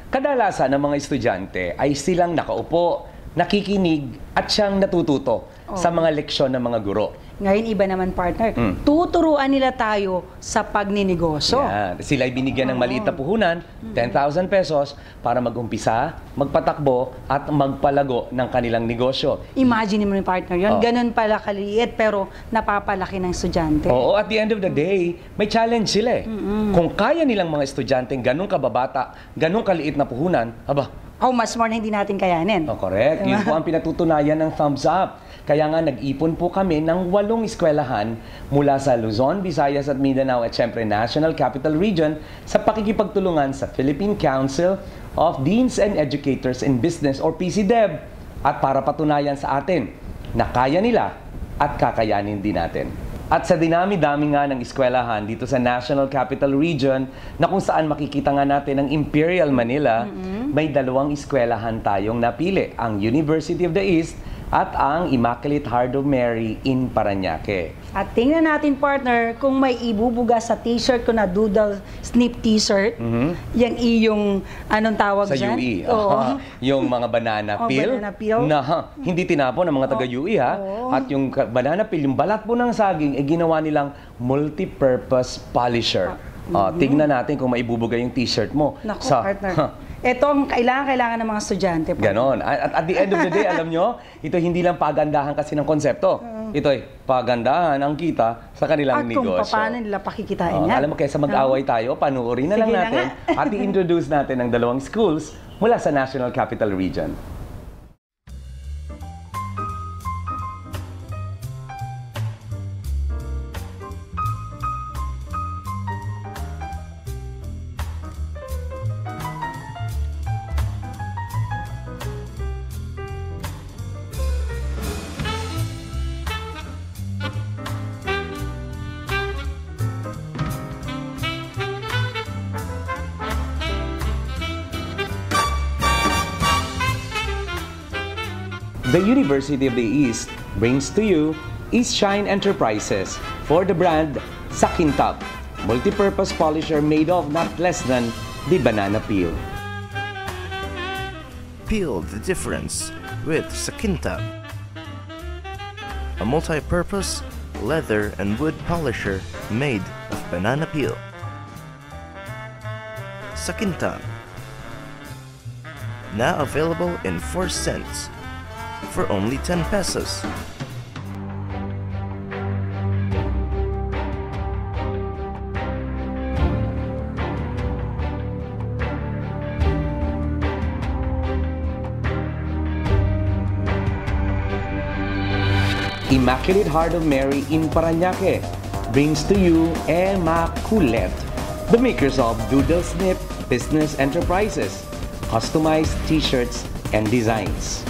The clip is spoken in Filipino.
Kadalasan ng mga estudyante ay silang nakaupo, nakikinig at siyang natututo sa mga leksyon ng mga guro. Ngayon, iba naman, partner. Tuturuan nila tayo sa pagninegosyo. Yan. Sila ay binigyan ng maliit na puhunan, 10,000 pesos, para mag-umpisa, magpatakbo, at magpalago ng kanilang negosyo. Imagine mo yung partner yun. Ganun pala kaliit, pero napapalaki ng estudyante. Oo, at the end of the day, may challenge sila eh. Kung kaya nilang mga estudyante ganun kababata, ganun kaliit na puhunan, Mas more na hindi natin kayanin. Correct. Yun po ang pinatutunayan ng Thumbs Up. Kaya nga nag-ipon po kami ng 8 eskwelahan mula sa Luzon, Visayas at Mindanao at syempre National Capital Region sa pakikipagtulungan sa Philippine Council of Deans and Educators in Business or PCDEB, at para patunayan sa atin na kaya nila at kakayanin din natin. At sa dinami-dami nga ng eskwelahan dito sa National Capital Region na kung saan makikita nga natin ang Imperial Manila, may 2 eskwelahan tayong napili, ang University of the East at ang Immaculate Heart of Mary in Parañaque. At tingnan natin, partner, kung may ibubuga sa t-shirt ko na Doodle Snip t-shirt, yung iyong, anong tawag sa dyan? UE. Yung mga banana peel, banana peel. na hindi tinapon ng mga taga-UE At yung banana peel, yung balat po ng saging, ginawa nilang multi-purpose polisher. Tignan natin kung maibubuga yung t-shirt mo. Naku, partner. Ito ang kailangan ng mga estudyante. Ganon. At the end of the day, alam nyo, ito hindi lang pagandahan kasi ng konsepto. Ito ay pagandahan ang kita sa kanilang negosyo. At kung paano nila pakikitain yan. Alam mo, kaysa mag-away tayo, panuorin na lang natin at i-introduce natin ang 2 schools mula sa National Capital Region. The University of the East brings to you East Shine Enterprises for the brand Sakintab, multi-purpose polisher made of not less than the banana peel. Peel the difference with Sakintab, a multi-purpose leather and wood polisher made of banana peel. Sakintab, now available in 4 cents. For only 10 pesos. Immaculate Heart of Mary in Parañaque brings to you Emakulet, the makers of Doodle Snip Business Enterprises, customized t-shirts and designs.